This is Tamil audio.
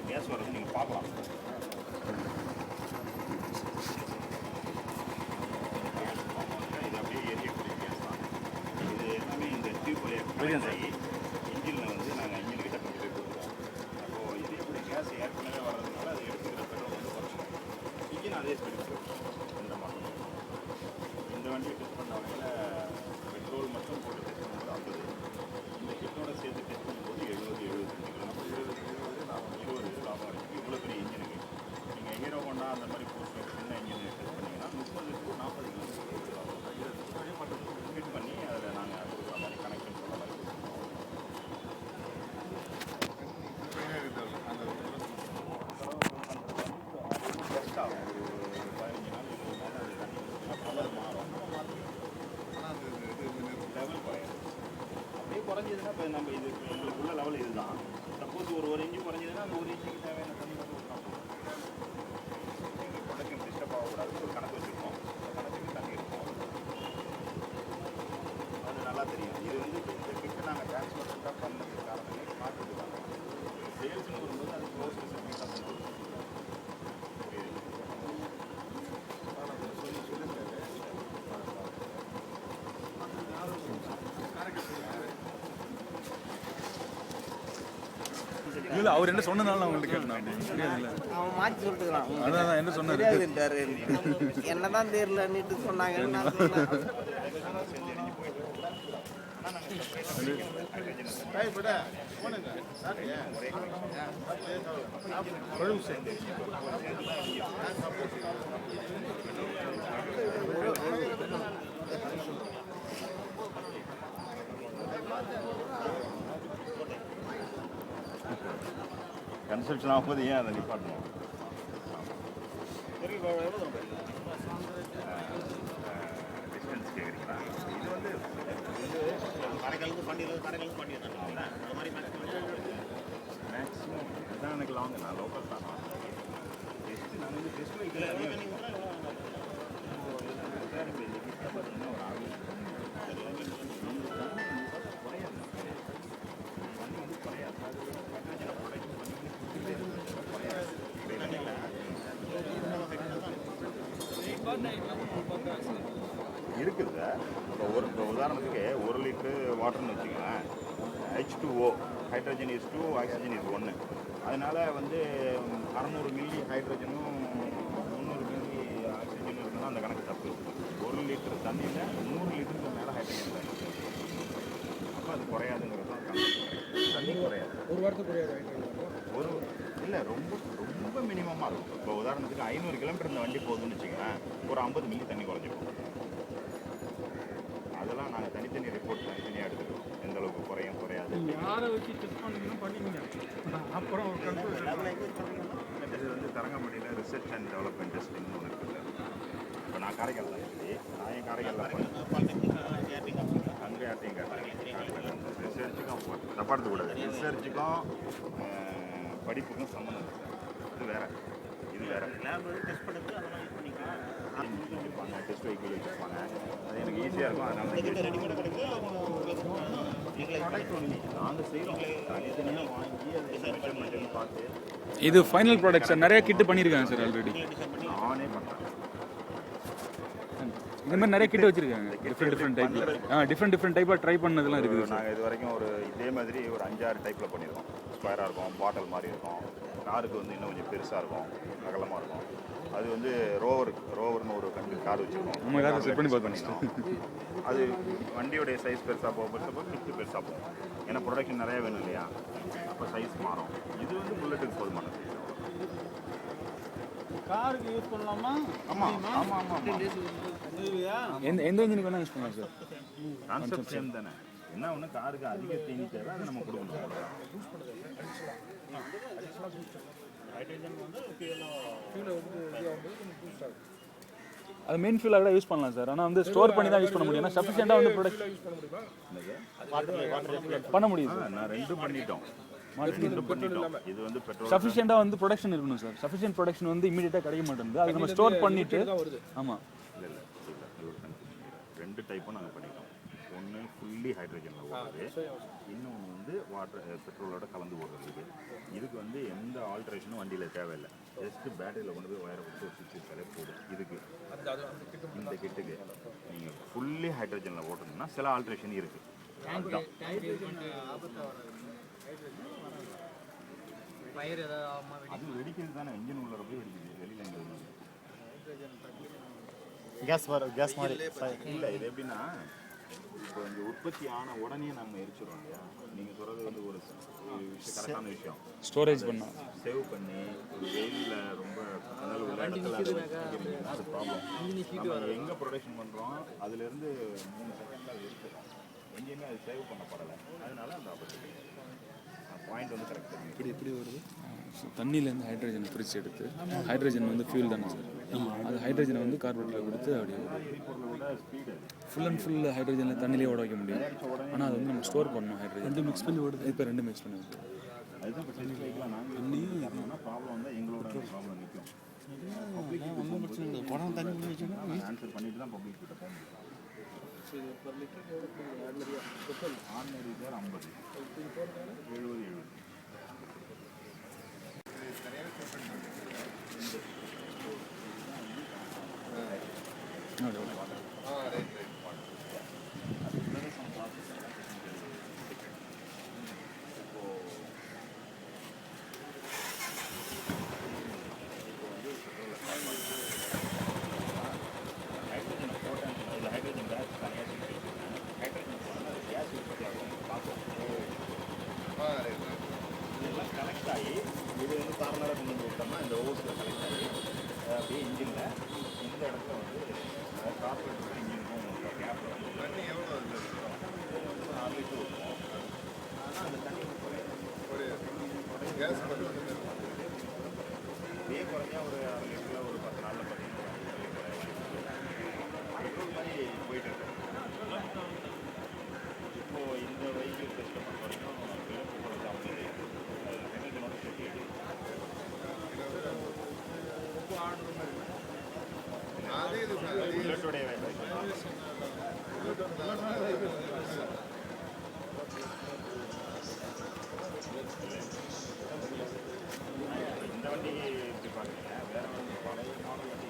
கேஸ் வர்றது நீங்கள் பார்க்கலாம். இது அப்படியே எரியக்கூடிய கேஸ் தான். இது எல்லாமே இந்த டியூப் வழியாக இன்ஜினில் வந்து நாங்கள் இன்ஜின்கிட்ட கொண்டு போய் கொடுக்குறோம். அப்போது இது இப்படி கேஸ் ஏற்கனவே வர்றதுனால அது எடுத்துக்கிற பெட்ரோல் வந்து குறைச்சிடும். இன்ஜின் அதே ஸ்பீடு போகும். இந்த மாடல் இந்த வண்டியை டெஸ்ட் பண்ண வகையில் பெட்ரோல் மட்டும் போட்டு டெஸ்ட் பண்ணும்போது 50, இந்த கிட்டோட சேர்த்து டெஸ்ட் பண்ணும்போது 70-75 நம்ம 20 லாபம் இருக்குது. இவ்வளோ பெரிய இன்ஜினுக்கு நீங்கள் ஹீரோ ஹோண்டா அந்த மாதிரி போஸ்ட் சின்ன இன்ஜின் டெஸ்ட் பண்ணிங்கன்னா 30-40 கிலோமீட்டர் லாபம் ஃபிட் பண்ணி அதில் நாங்கள் கொடுக்குற மாதிரி கனெக்ஷன் சொல்ல மாதிரி பெஸ்ட் ஆகும். ஒரு 15 நாள் 20 நாள் அது தண்ணி கலர் மாறும், லெவல் குறையும். அப்படியே குறைஞ்சதுன்னா இப்போ நம்ம இது எங்களுக்கு உள்ள லெவல் இதுதான். சப்போஸ் ஒரு இன்ச்சு குறைஞ்சதுன்னா அந்த ஒரு இன்ச்சுக்கு தேவையான தண்ணி மட்டும் விட்டால் எங்களுக்கு ப்ரொடக்ஷன் டிஸ்டர்ப் ஆகக்கூடாதுன்னு ஒரு கணக்கு வச்சுருக்கோம். அந்த கணக்குக்கு தண்ணி இருக்கும். அது நல்லா தெரியும். இது வந்து இந்த கிட்ட நாங்கள் டிரான்ஸ்போர்ட்டாக பண்ணதுக்கு காரணமே மாற்றுக்கு தான். சேல்ஸ்னு வரும்போது அது க்ளோஸ் சர்வீஸாக பண்ணுறது. இல்லை அவர் என்ன சொன்னதால அவங்கள்ட்ட கேட்டேன். தெரியாதுல்ல, அவன் மாற்றி சொல்லிட்டுக்கிறான். அதான் என்ன சொன்னாரு, என்னதான் தெரியலன்னுட்டு சொன்னாங்க. கன்ஸ்ட்ரக்ஷன் ஆகும்போது ஏன் அதை நிப்பாட்டணும்? டிஸ்டன்ஸ் கேட்குறீங்களா? இது வந்து கரைக்கலுக்கு பண்ணிடுறாங்க. அந்த மாதிரி மேக்ஸிமம் இதுதான் எனக்கு லாங். நான் லோக்கல் தான். டெஸ்ட்டு நான் வந்து டெஸ்ட் வைக்கல. பார்த்தீங்கன்னா ஒரு ஆள் இருக்குது. இப்போ உதாரணத்துக்கு 1 லிட்டரு வாட்டர்னு வச்சுக்கோங்களேன். H2O hydrogen is 2, oxygen is 1. அதனால் வந்து 600 மில்லி ஹைட்ரஜனும் 300 மில்லி ஆக்சிஜனும் இருக்குன்னா அந்த கணக்கு தப்பு. 1 லிட்டர் தண்ணியில் 100 லிட்டருக்கு மேலே ஹைட்ரஜன் வேணும். அப்போ அது குறையாதுங்கிறது தான் கணக்கு. தண்ணி குறையாது. ஒரு வாரத்துக்கு குறையாது. ஒரு இல்லை, ரொம்ப ரொம்ப மினிமமாக இருக்கும். இப்போ உதாரணத்துக்கு 500 கிலோமீட்டர் இந்த வண்டி போகுதுன்னு வச்சுக்கோங்களேன், ஒரு 50 மில்லி தண்ணி குறைஞ்சிருக்கும். அதெல்லாம் நாங்கள் தனித்தனி ரிப்போர்ட் தனித்தனியாக எடுத்துக்கிறோம். எந்த அளவுக்கு குறையும் குறையாது. யாரை வச்சு டெஸ்ட் பண்ணிங்கன்னா பண்ணிக்கங்க. அப்புறம் இது வந்து தரங்கம்பட்டியில் ரிசர்ச் அண்ட் டெவலப்மெண்ட் டெஸ்டிங்னு ஒன்று இருக்குது. இப்போ நான் காரைக்காலில் இருக்குது. நான் என் காரைக்காலில் அங்கே யார்ட்டையும் கேட்டேன். ரிசர்ச்சுக்கும் தப்பாக எடுத்துக்கூடாது. ரிசர்ச்சுக்கும் படிப்புக்கும் சம்மந்தம் இல்லை. இது வேறு, இது வேறு. லேப் டெஸ்ட் பண்ணிட்டு அதெல்லாம் யூஸ் பண்ணிக்கலாம். வச்சுருப்பாங்க, டெஸ்ட் வெஹிக்கிள் வச்சுருப்பாங்க. அது எனக்கு ஈஸியாக இருக்கும். அதனால் ரெடிமேட் கிடைக்குது. நாங்கள் செய்கிறோம். தனித்தனியாக வாங்கி அதை மெஷர்மெண்ட்டுன்னு பார்த்து. இது ஃபைனல் ப்ராடக்ட் சார். நிறைய கிட்டு பண்ணியிருக்காங்க சார் ஆல்ரெடி. நானே பண்ணுறேன். இந்த மாதிரி நிறைய கிட்ட வச்சிருக்காங்க. டிஃப்ரெண்ட் டைப்பில் டிஃப்ரெண்ட் டைப்பாக ட்ரை பண்ணதெல்லாம் இருக்குது. நாங்கள் இது வரைக்கும் ஒரு இதே மாதிரி ஒரு 5-6 டைப்பில் பண்ணியிருக்கோம். ஸ்கொயராக இருக்கும், பாட்டில் மாதிரி இருக்கும். காருக்கு வந்து இன்னும் கொஞ்சம் பெருசாக இருக்கும், அகலமாக இருக்கும். அது வந்து ரோவர்னு ஒரு கார் வச்சுருக்கோம். நம்ம கார் செட் பண்ணி பார்த்தோம். அது வண்டியோடைய சைஸ் பெருசாக போக கிட்டு பெருசாக போகும். ஏன்னா ப்ரொடக்ஷன் நிறையா வேணும் இல்லையா, அப்போ சைஸ் மாறும். இது வந்து புல்லட்டுக்கு போதுமானது. காருக்கு யூஸ் பண்ணலாமா? ஆமாம் ஆமாம் ஆமாம். எந்த இன்ஜினுக்கு வேணால் யூஸ் பண்ணலாம் சார். கான்செப்ட் சேம் தானே. என்ன ஒன்று காருக்கு அதிக தீனி தேவை, அதை நம்ம கொடுக்கணும். அது மெயின் ஃபியூலாக கூட யூஸ் பண்ணலாம் சார். ஆனால் வந்து ஸ்டோர் பண்ணி தான் யூஸ் பண்ண முடியும். ஏன்னா சஃபிஷியண்டாக வந்து ப்ராடக்ட் பண்ண முடியும். நான் 2 பண்ணிட்டோம். ரெண்டும் பண்ணிட்டோம். இது வந்து பெட்ரோல் சஃபிஷியண்டாக வந்து ப்ரொடக்ஷன் இருக்கணும் சார். சஃபிஷியன்ட் ப்ரொடக்ஷன் வந்து இமீடியட்டாக கிடைக்க மாட்டேங்குது. அது நம்ம ஸ்டோர் பண்ணிட்டு ஆமாம் இல்லை ரெண்டு டைப்பும் நாங்கள் பண்ணிட்டோம். ஒன்று ஃபுல்லி ஹைட்ரஜனில் ஓடுறது, இன்னொன்று வந்து பெட்ரோலோட கலந்து ஓடுறதுக்கு. இதுக்கு வந்து எந்த ஆல்ட்ரேஷனும் வண்டியில் தேவையில்லை. ஜஸ்ட்டு பேட்டரியில் கொண்டு போய் ஒயரை கொடுத்து ஒரு சுவிட்ச் வச்சாலே போதும். இதுக்கு இந்த கிட்டுக்கு நீங்கள் ஃபுல்லி ஹைட்ரஜனில் ஓட்டணும்னா சில ஆல்ட்ரேஷன் இருக்குது. அதுதான் அது வெடிக்கிறது தானே, இன்ஜின் உள்ள போய் வெடிக்குது, வெளியில் எங்கே கேஸ் மாதிரி இல்லை. இது எப்படின்னா இப்போ இங்கே உற்பத்தி ஆன உடனே நம்ம எரிச்சிடும் இல்லையா. நீங்கள் சொல்கிறது வந்து ஒரு விஷயம், கரெக்டான விஷயம். ஸ்டோரேஜ் பண்ணோம், சேவ் பண்ணி ஒரு வெயிலில் ரொம்ப கனல் உள்ள இடத்துல அது வச்சுக்கிட்டீங்கன்னா அது ப்ராப்ளம். நம்ம எங்கே ப்ரொடக்ஷன் பண்ணுறோம் அதுலேருந்து 3 செகண்டில் அது எடுத்துடும். எங்கேயுமே அது சேவ் பண்ணப்படலை. அதனால அந்த ஆப்பர்ச்சுனிட்டி பாயிண்ட் வந்து கரெக்டாக இப்படி வருது. தண்ணியிலேருந்து ஹைட்ரஜனை பிரித்து எடுத்து, ஹைட்ரஜன் வந்து ஃபியூல் தானே சார், அது ஹைட்ரஜனை வந்து கார்பரேட்டில் கொடுத்து அப்படியே எரிபொருளோட ஸ்பீடு ஃபுல் அண்ட் ஃபுல் ஹைட்ரஜனில் தண்ணியிலே ஓட வைக்க முடியும். ஆனால் அது வந்து நம்ம ஸ்டோர் பண்ணணும். ஹைட்ரஜன் ரெண்டு மிக்ஸ் பண்ணி ஓடுது. இப்போ ரெண்டு மிக்ஸ் பண்ணி ஓடுது. அதுதான் இப்போ டெஸ்ட் வைக்கலாம். நாங்கள் தண்ணியும் ப்ராப்ளம் வந்தால் எங்களோட ப்ராப்ளம் நிற்கும். படம் தண்ணி ஆன்சர் பண்ணிட்டு தான் பப்ளிக் கிட்ட போக முடியும். ஆர்டினரி பேர் 50 70 ஹைட்ரஜனை போட்டேன். இதில் ஹைட்ரஜன் கேஸ் தனியாக ஹைட்ரஜன் போனால் கேஸ் உற்பத்தி ஆகும் பார்ப்போம். இதெல்லாம் கனெக்ட் ஆகி இது வந்து கார்னராக கொண்டு வந்து விட்டோம்னா இந்த ஓஸில் கனெக்ட் ஆகி அப்படியே இன்ஜினில் இந்த இடத்துல வந்து கார்பரேட்டரும் இன்ஜினுக்கும் கேப்பில் வந்து தண்ணி எவ்வளோ வந்து 4 லிட்டர் இருக்கும். ஆனால் அந்த தண்ணி கேஸ் இதே குறைஞ்சா ஒரு 6 லிட்டரில் ஒரு 10 நாளில் பார்த்தீங்கன்னா பெட்ரோல் மாதிரி போயிட்டு இருக்கு. இப்போது இந்த வெஹிக்கிள் டெஸ்ட்டை பொறுத்த வரைக்கும் விலை போகிறது ஹைட்ரஜனோட சேர்த்து புல்லட்டுடைய இந்த வண்டி எப்படி பார்க்குறீங்க? வேறு வந்து பழைய மாடல்